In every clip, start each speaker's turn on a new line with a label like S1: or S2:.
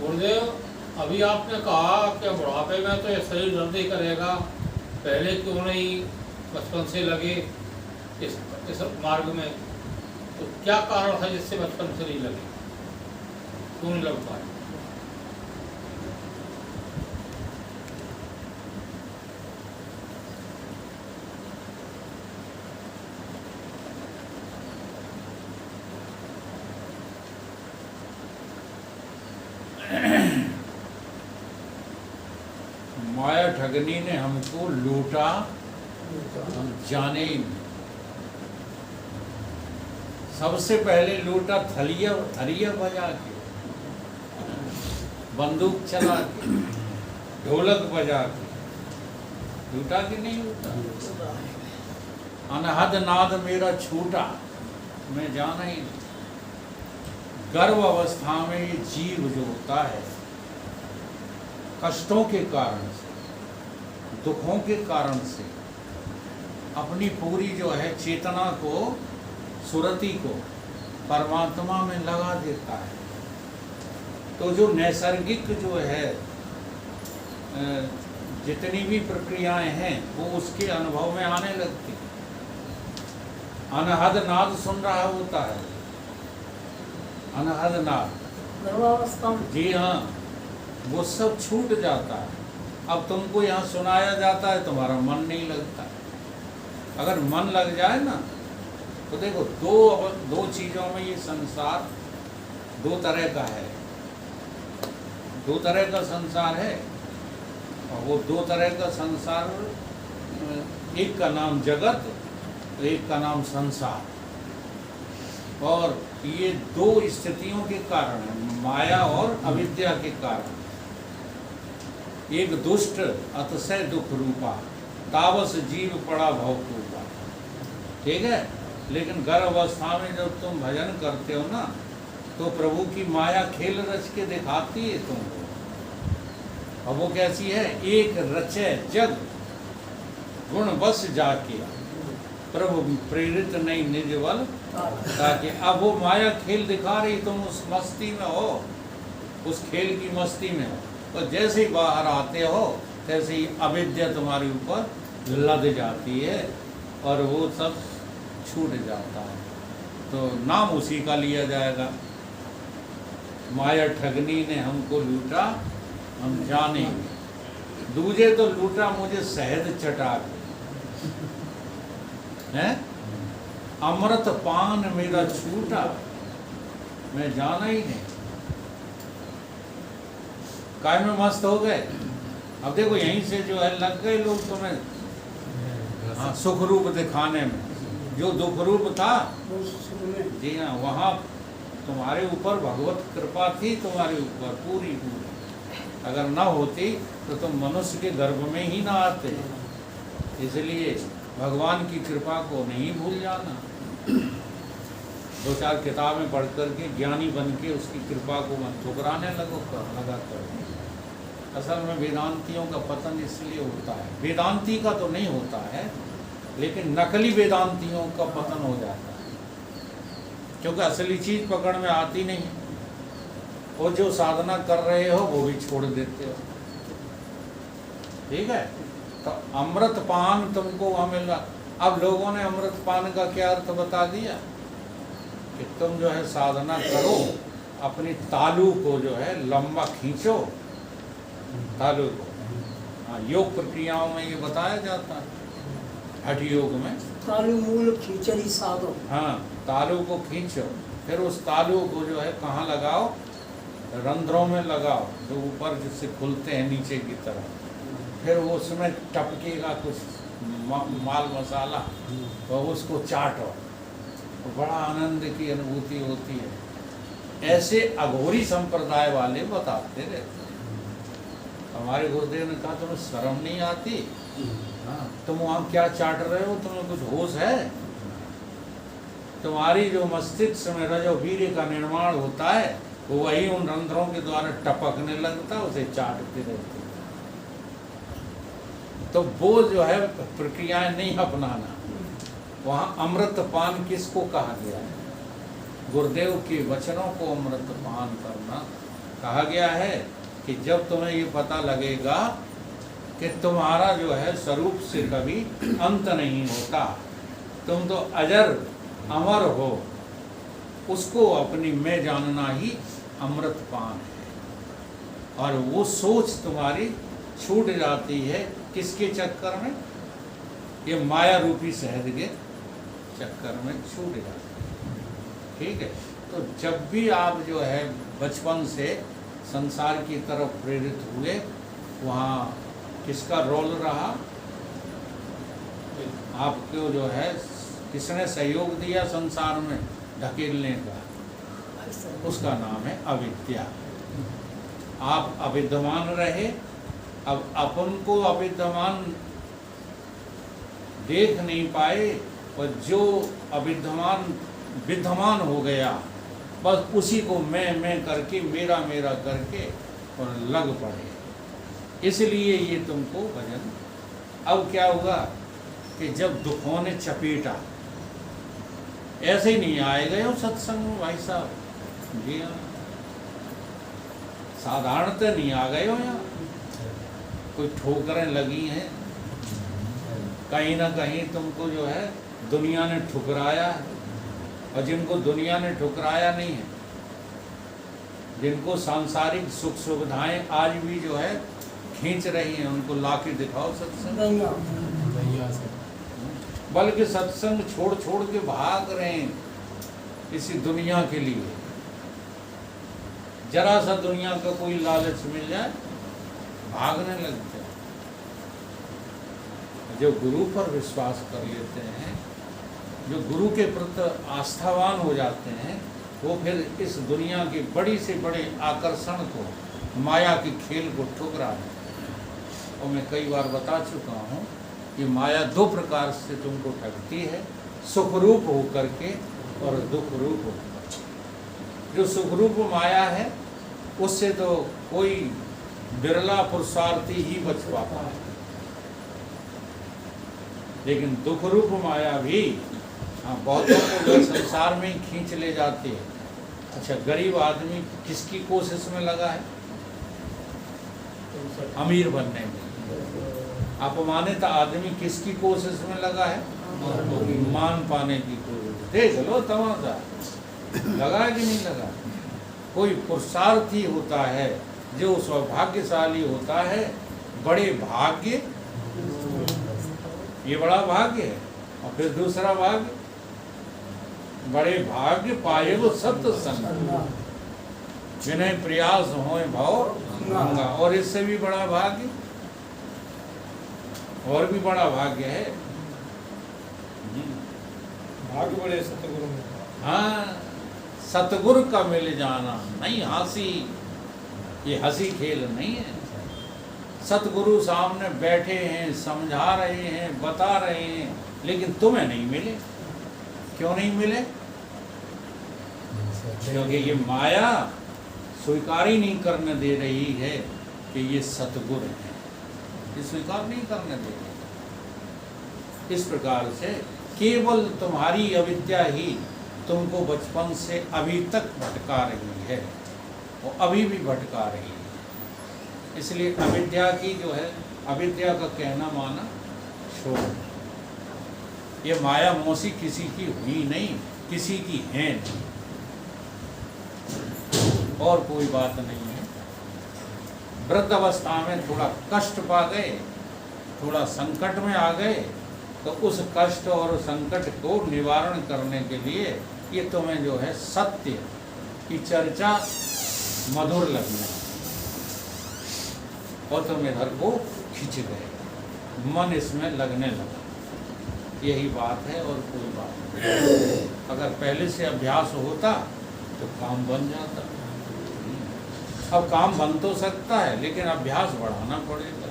S1: गुरुदेव, अभी आपने कहा कि बुढ़ापे में तो ये शरीर जल्दी करेगा, पहले क्यों नहीं बचपन से लगे इस मार्ग में? तो क्या कारण है जिससे बचपन से नहीं लगे, क्यों नहीं लग पाए?
S2: माया ठगनी ने हमको लूटा, हम जाने ही नहीं। सबसे पहले लूटा थरिया बजा के, बंदूक चला के, ढोलक बजा के। लूटा कि नहीं लूटा? अनहद नाद मेरा छूटा, मैं जाना ही नहीं। गर्भ अवस्था में ये जीव जो होता है, कष्टों के कारण से, दुखों के कारण से अपनी पूरी जो है चेतना को, सुरति को परमात्मा में लगा देता है। तो जो नैसर्गिक जो है जितनी भी प्रक्रियाएं हैं वो उसके अनुभव में आने लगती। अनहद नाद सुन रहा होता है, अनहद नाद, जी हाँ, वो सब छूट जाता है। अब तुमको यहाँ सुनाया जाता है, तुम्हारा मन नहीं लगता। अगर मन लग जाए ना तो देखो दो चीजों में ये संसार दो तरह का है। दो तरह का संसार है, और वो दो तरह का संसार, एक का नाम जगत, एक का नाम संसार। और ये दो स्थितियों के कारण है, माया और अविद्या के कारण। एक दुष्ट अतिशय दुख रूपा, तावस जीव पड़ा भवकूपा। ठीक है, लेकिन गर्भ अवस्था में जब तुम भजन करते हो ना, तो प्रभु की माया खेल रच के दिखाती है तुमको। और वो कैसी है? एक रचे जग गुण बस जाके, प्रभु प्रेरित नहीं निज बल ताकि। अब वो माया खेल दिखा रही, तुम उस मस्ती में हो, उस खेल की मस्ती में हो। तो जैसे ही बाहर आते हो तैसे ही अविद्या तुम्हारे ऊपर लद जाती है और वो सब छूट जाता है। तो नाम उसी का लिया जाएगा, माया ठगनी ने हमको लूटा, हम जाने। दूजे तो लूटा मुझे शहद चटा के, हैं? अमृत पान मेरा छूटा, मैं जाना ही नहीं। काय में मस्त हो गए। अब देखो यहीं से जो है लग गए लोग तुम्हें, हाँ, सुख रूप दिखाने में। जो दुख रूप था, जी हाँ, वहाँ तुम्हारे ऊपर भगवत कृपा थी, तुम्हारे ऊपर पूरी पूरी। अगर ना होती तो तुम मनुष्य के गर्भ में ही ना आते। इसलिए भगवान की कृपा को नहीं भूल जाना। दो चार किताबें पढ़ करके ज्ञानी बन के उसकी कृपा को मत ठुकराने लगा कर। असल में वेदांतियों का पतन इसलिए होता है, वेदांती का तो नहीं होता है, लेकिन नकली वेदांतियों का पतन हो जाता है, क्योंकि असली चीज पकड़ में आती नहीं। और जो साधना कर रहे हो वो भी छोड़ देते हो। ठीक है, तो अमृत पान तुमको वहां मिल रहा। अब लोगों ने अमृत पान का क्या अर्थ बता दिया कि तुम जो है साधना करो, अपनी तालू को जो है लंबा खींचो, तालू को। हाँ, योग प्रक्रियाओं में ये बताया जाता है, हठ योग में।
S3: तालू मूल खींचरी साधो।
S2: हाँ, तालू को खींचो, फिर उस तालू को जो है कहाँ लगाओ? रंध्रों में लगाओ, जो ऊपर जिससे खुलते हैं नीचे की तरफ। फिर वो उसमें टपकेगा कुछ माल मसाला, तो उसको चाटो, तो बड़ा आनंद की अनुभूति होती है। ऐसे अघोरी संप्रदाय वाले बताते रहते। हमारे गुरुदेव ने कहा, तुम्हें शर्म नहीं आती? हाँ, तुम वहाँ क्या चाट रहे हो? तुम्हें कुछ होश है? तुम्हारी जो मस्तिष्क में रजो वीर्य का निर्माण होता है, वो वही उन रंध्रों के द्वारा टपकने लगता है, उसे चाटते रहते। तो वो जो है प्रक्रियाएं नहीं अपनाना। वहाँ अमृतपान किसको कहा गया है? गुरुदेव के वचनों को अमृतपान करना, कहा गया है कि जब तुम्हें ये पता लगेगा कि तुम्हारा जो है स्वरूप से कभी अंत नहीं होता, तुम तो अजर अमर हो, उसको अपनी में जानना ही अमृत पान है। और वो सोच तुम्हारी छूट जाती है किसके चक्कर में? ये माया रूपी शहद के चक्कर में छूट जाती है। ठीक है, तो जब भी आप जो है बचपन से संसार की तरफ प्रेरित हुए, वहाँ किसका रोल रहा? आपको जो है किसने सहयोग दिया संसार में ढकेलने का? उसका नाम है अविद्या। आप अविद्यमान रहे, अब अपन को अविद्यमान देख नहीं पाए, और जो अविद्यमान विद्यमान हो गया, बस उसी को मैं करके, मेरा मेरा करके और लग पड़े। इसलिए ये तुमको भजन। अब क्या हुआ कि जब दुखों ने चपेटा, ऐसे ही नहीं आए गए हो सत्संग में भाई साहब, जी हाँ, साधारणतः नहीं आ गए हो यहाँ। कोई ठोकरें लगी हैं, कहीं ना कहीं तुमको जो है दुनिया ने ठुकराया है, और जिनको दुनिया ने ठुकराया नहीं है, जिनको सांसारिक सुख सुविधाएं आज भी जो है खींच रही हैं, उनको लाके दिखाओ सत्संग। बल्कि सत्संग छोड़ छोड़ के भाग रहे हैं इसी दुनिया के लिए। जरा सा दुनिया का कोई लालच मिल जाए, भागने लगते हैं। जो गुरु पर विश्वास कर लेते हैं, जो गुरु के प्रति आस्थावान हो जाते हैं, वो फिर इस दुनिया के बड़ी से बड़े आकर्षण को, माया के खेल को ठुकरा देते हैं। और मैं कई बार बता चुका हूँ कि माया दो प्रकार से तुमको ठगती है, सुखरूप होकर के और दुख रूप होकर। जो सुखरूप माया है उससे तो कोई बिरला पुरुषार्थी ही बच पाता है, लेकिन दुख रूप माया भी बहुतों को संसार में ही खींच ले जाती है। अच्छा, गरीब आदमी किसकी कोशिश में लगा है? अमीर बनने में। अपमानित आदमी किसकी कोशिश में लगा है? मान पाने की कोशिश। देख लो तमाशा, लगा कि नहीं लगा? कोई पुरुषार्थी होता है जो सौभाग्यशाली होता है, बड़े भाग्य, ये बड़ा भाग्य है। और फिर दूसरा भाग्य, बड़े भाग्य पाए वो सत्य संग, विनय प्रयास होए भाव गंगा। और इससे भी बड़ा भाग्य, और भी बड़ा भाग्य है
S4: भाग्य बड़े सतगुरु में।
S2: हाँ, सतगुरु का मिल जाना। नहीं हंसी, ये हंसी खेल नहीं है। सतगुरु सामने बैठे हैं, समझा रहे हैं, बता रहे हैं, लेकिन तुम्हें नहीं मिले। क्यों नहीं मिले? क्योंकि ये माया स्वीकार ही नहीं करने दे रही है कि ये सतगुरु है, ये स्वीकार नहीं करने दे रही। इस प्रकार से केवल तुम्हारी अविद्या ही तुमको बचपन से अभी तक भटका रही है, और अभी भी भटका रही है। इसलिए अविद्या की जो है, अविद्या का कहना माना छोड़। ये माया मौसी किसी की हुई नहीं, किसी की है नहीं, और कोई बात नहीं है। वृद्ध अवस्था में थोड़ा कष्ट पा गए, थोड़ा संकट में आ गए, तो उस कष्ट और संकट को निवारण करने के लिए ये तुम्हें जो है सत्य की चर्चा मधुर लगने, और तुम इधर को खींच गए, मन इसमें लगने लगा। यही बात है, और कोई बात नहीं। अगर पहले से अभ्यास होता तो काम बन जाता। अब काम बन तो सकता है, लेकिन अभ्यास बढ़ाना पड़ेगा,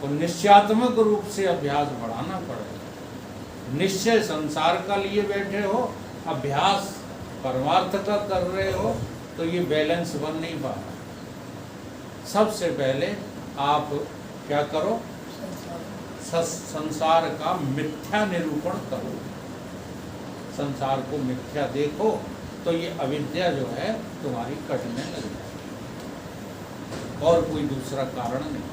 S2: और निश्चयात्मक रूप से अभ्यास बढ़ाना पड़ेगा। निश्चय संसार का लिए बैठे हो, अभ्यास परमार्थ का कर रहे हो, तो ये बैलेंस बन नहीं पा रहा। सबसे पहले आप क्या करो? संसार का मिथ्या निरूपण करो, संसार को मिथ्या देखो, तो ये अविद्या जो है तुम्हारी कटने लग जाएगी। और कोई दूसरा कारण नहीं।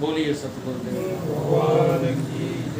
S2: बोलिए सतगुरुदेव।
S4: भगवान की